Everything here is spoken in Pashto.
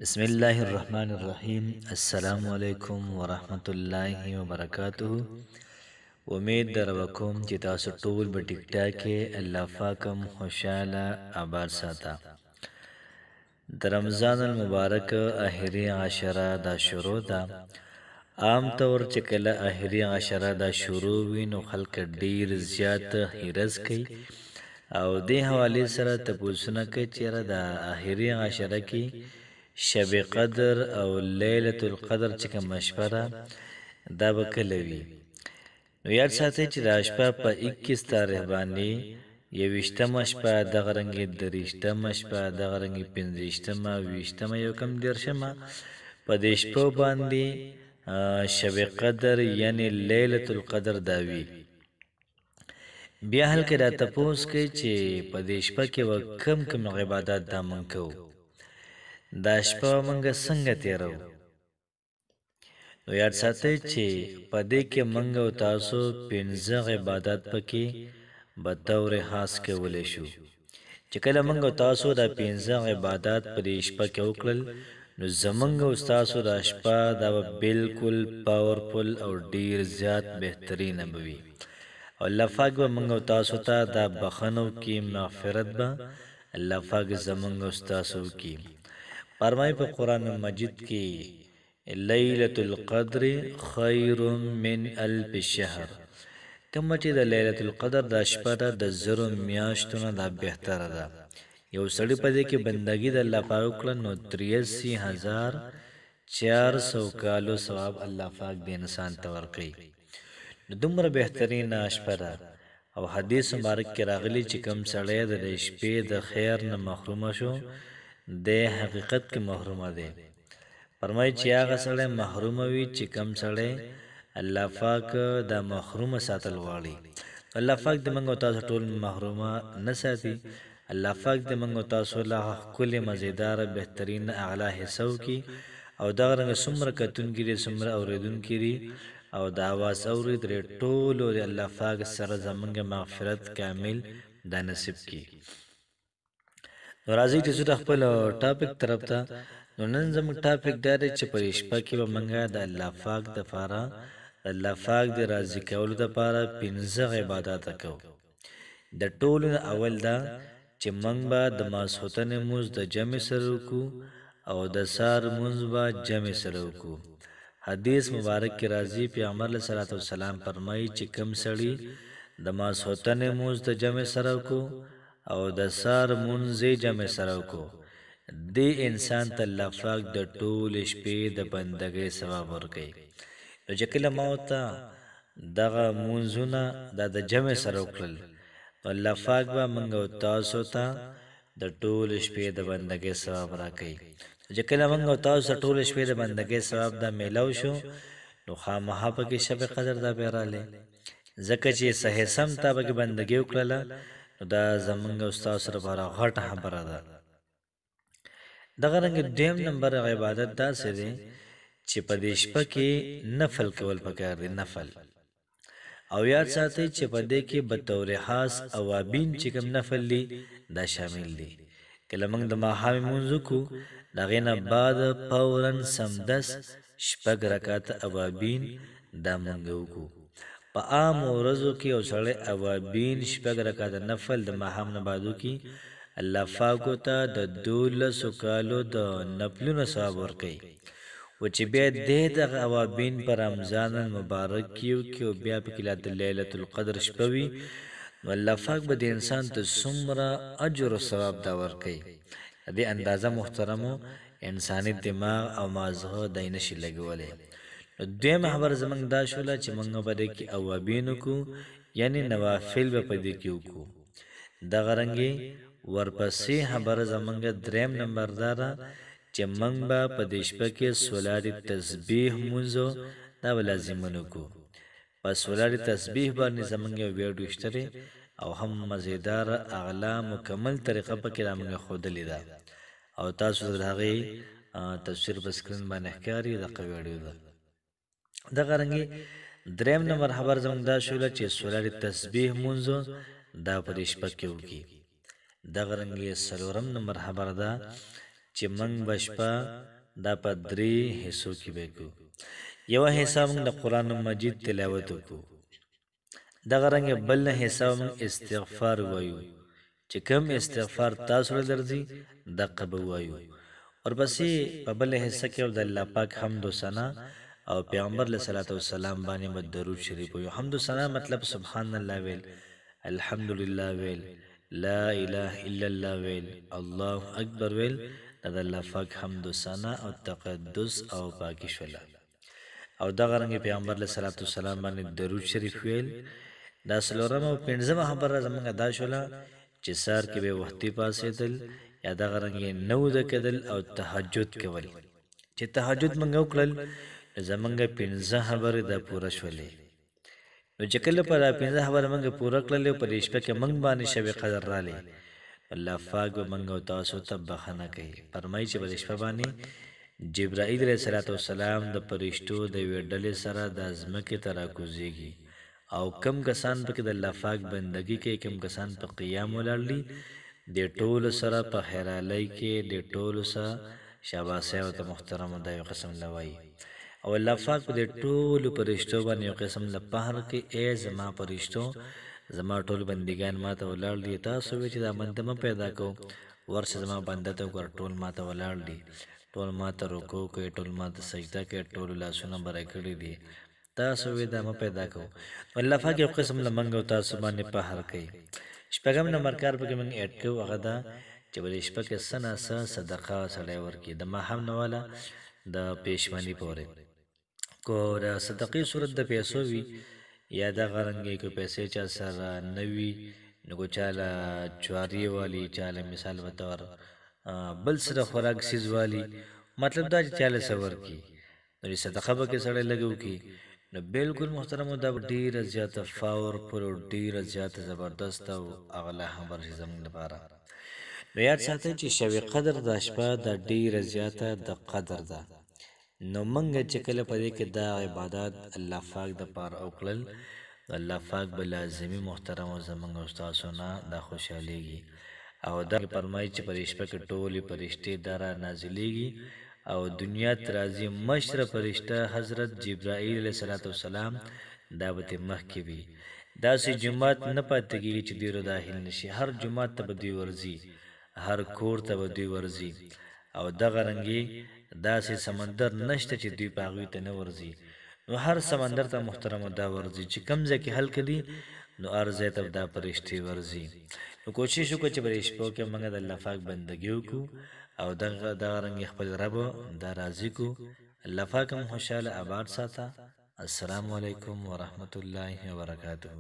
بسم الله الرحمن الرحیم. السلام علیکم ورحمت الله وبرکاتہ. امید در وکوم چې تاسو ټول به ټیک ټاک کې الله پاکم خوشاله آباد ساته. د رمضان المبارک اخري عشره دا شروع ده. عام طور چې کله اخري عشره دا شروع وي نو خلک ډیر زیات هرس کوي او دې حواله سره تاسو نه کوي چې د اخري عشره کې شب قدر او لیلة القدر چې کوم مشوره دا به کله وي. نو یاد ساتئ چې دا شپه په 21 تاریخ باندې 21مه شپه، دغه رنګې 23مه شپه، دغه رنګې 25مه، 20مه، یو کم 30مه په دې شپو باندې شب قدر یعنی لیلة القدر دا وي. بیا هلکه دا تپوس کوي چې په دې شپه کې کم کم عبادت دا مونږ کوو، دا شپه مونږ څنګه تیرو. نو یاد ساتئ چې په دې کې مونږ او تاسو 15 عبادت پکې به طور خاص کولی شو. چې کله مونږ او تاسو دا 15 عبادت په دې شپه کې وکړل نو زمونږ او تاسو دا شپه دا بالکل پاورفل او ډیر زیات بهترینه به وي او الله پاک به مونږ او تاسو ته دا بخنو کې مغفرت به الله پاک زمونږ او تاسو کې فرمای په قرآن مجید کې لیلة القدر خیر من الف شهر. کوم چې د لیلة القدر د شپه د زرو میاشتونو دا بهتره ده. یو سړی په دې کې بندګي د الله پاک کړه نو 83400 کالو ثواب الله پاک د انسان ته ورکړي. دومره بهترین شپه ده او حدیث مبارک کې راغلی چې کوم سړی د شپې د خیر نه محروم شو د حقیقت کې محرومه ده. فرمایي چې هغه سړی محروم وي چې کم سړی الله پاک دا محروم ساتل غواړي. الله پاک د موږ تاسو ټول محرومه نه ساتي. الله پاک د موږ تاسو له کل مزیدار بهترین اعلی حصو کې او دا رنګ څومره کتونکي دي څومره اوریدونکي دي او دا आवाज اوري درې ټول د الله پاک سره زمونږ مغفرت کامل دا نصیب کی. نو راځي چې زه خپل ټاپک طرف ته. نو نن زموږ ټاپک دا دی چې په شپه کې به مونږ د الله پاک د لپاره الله پاک د راضي کولو لپاره 15 عبادت کوو. د ټولو اول دا چې مونږ به د ماسخوتن موز د جمع سره وکړو او د سار موز به جمع سره وکړو. حدیث مبارک کې راځي پیغمبر علیه الصلاۃ والسلام فرمایي چې کم سړی د ماسخوتن موز د جمع سره وکړو او د سار منځ جمع سره وکړو دې انسان ته الله پاک د ټول شپې د بندګۍ ثواب ورکړي. نو چې کله موت دغه منځونه د جمع سره وکړل نو الله پاک به موږ او تاسو ته د ټول شپې د بندګۍ ثواب راکړي. چې کله موږ او تاسو ټول شپې د بندګۍ ثواب دا میلاو شو نو خامخا پکې شب قدر دا بیراله ځکه چې صحیح سم تابع بندګۍ وکړه دا زمونږ استاد سره لپاره غټه خبره ده. دغه رنګ دیم نمبر عبادت دا څه دی چې په دې شپه کې نفل کول پکار دي. نفل او یاد ساتئ چې په دې کې به طور خاص اوابین چې کوم نفل دي دا شامل دي. کله موږ د ماښام مونځ کو دغه نه بعد فورا سمدس شپږ رکعات اوابین دا موږ وکړو. په عام ورځو کې او سړی اوابین شپږ رکعات نفل د ماښام نه بعدو کې الله پاک ته د 12 کالو د نفلونو ثواب ورکړي. و چې بیا د اوابین پر رمضان المبارک کیو کې بیا په کې د لیلة القدر شپه وي نو الله پاک به د انسان ته څومره اجر او ثواب دا ورکړي. دې اندازه محترمو انساني دماغ او مازغه دای نشي لګولې. دویم خبر زمنګ دا شوله چې موږ په دې کې اوابین کو یعنی نوافل به په دې کې وکړو. د غرنګي ورپسې خبر زمنګ دریم نمبر دارا چې موږ به په دې شپه کې صلات تسبیح مونږو دا لازمونو کو. پس صلات تسبیح باندې زمنګ ویډیو شته او هم مزیدار اعلی مکمل طریقه په کې موږ خودلې ده او تاسو درغه تفسیر په سکرین باندې ښکاری د ویډیو ده. دغه رنګي دریم نمبر خبر زموږ دا شوله چې صلات تسبیح مونږو دا په دې شپه کې وکړي. دغه رنګي سلورم نمبر خبر ده چې موږ بشپا دا په 3 حصو کې وکړو. یو حصہ موږ د قرآن مجید تلاوت وکړو، دغه رنګ بل حصہ موږ استغفار وایو چې کوم استغفار تاسو له درځي دغه به وایو. ورپسې په بل حصہ کې د الله پاک حمد و ثنا او پیغمبر علیه الصلاۃ والسلام باندې مد درود شریف وایو. حمد و ثنا مطلب سبحان الله ویل، الحمدلله ویل، لا اله الا الله ویل، الله اکبر ویل، د الله پاک حمد و ثنا او تقدس او پاکی شولا. او دغه رنګ پیغمبر علیه الصلاۃ والسلام باندې درود شریف ویل. دا څلورم او پنځمه خبره زمونږ دا شوله چې سار کې به وختي پاسېدل یا دغه رنګ نو د کدل او تهجد کول. چې تهجد مونږ وکړل زمونږ 15 خبرې دا پوره شولې. نو چې کله په 15 خبره مونږ پوره کړلې په دې شپه کې مونږ باندې شب قدر رالی، الله پاک به مونږ او تاسو ته بخښنه کوي. فرمایي چې په دې شپه باندې جبرائیل علیه السلام د فرشتو د یوې ډلې سره د ځمکې ته راکوزېږي او کم کسان پکې د الله پاک بندګي کوي، کم کسان په قیام ولاړ دي، د ټولو سره په خیرالۍ کې د ټولو سره شاباسي او محترم د یو قسم لوي. او الله پاک په دې ټولو فرشتو باندې یو قسم له پهر کې ای زما فرشتو زما ټول بندګان ما ته ولاړ دي، تاسو وی چې دا بنده م پیدا کو ورشه زما بنده ته ور ټول ما ته ولاړ دي، ټول ما ته رکوع کوي، ټول ما ته سجده کوي، ټول لاسونه برای کړی دي، تاسو وی دا م پیدا کو. الله پاک یو قسم له منګو تاسو باندې پهر کوي. شپږم نمبر کار پکې موږ اډ کوو هغه دا چې بل شپه کې سنا صدقه سړی ورکي د ماهم نواله د پېشمنی پورې کو د صدقې صورت د پیسو وی یا د غرنګي کو پیسې چا سره نوي نو چاله چواري والی چاله مثال وتور بل سره خوراک سیز والی، مطلب دا چې چاله سور کی نو صدقه به کې سړی لګو کی نو بالکل محترم دا ډیره زیاته فاور پر ډیره زیاته زبردست او اغلا خبر زموږ لپاره. نو یاد ساتئ چې شب قدر د شپه د ډیره زیاته د قدر ده. نو منګه چې کله پدې کې دا عبادت الله پاک د پاره او کړل الله پاک بل لازمي محترم او زمونږ استادونه دا خوشاليږي او دا فرمایي چې پرېشپه کې ټولي پرشتي دارا نازلېږي او دنیا ترازی مشر فرشتہ حضرت جبرائیل علیہ السلام دعوت مخ کی وی داسې جمعات نه پاتېږي چې ډیرو داخل نشي، هر جمعات ته بدوی ورزي، هر کور ته بدوی ورزي او دغه رنګي داسې سمندر نشته چې دوی پاغوي ته نه ورزي. نو هر سمندر ته محترم دا ورزي چې کمزه کې حل کړي نو ارزه ته دا پرشتي ورزي. نو کوشش وکړه چې برېښ په کې موږ د الله پاک بندګي وکړو او دغه رنګ خپل رب دا راضي کو. الله پاک هم خوشاله آباد ساته. السلام علیکم ورحمت الله وبرکاته.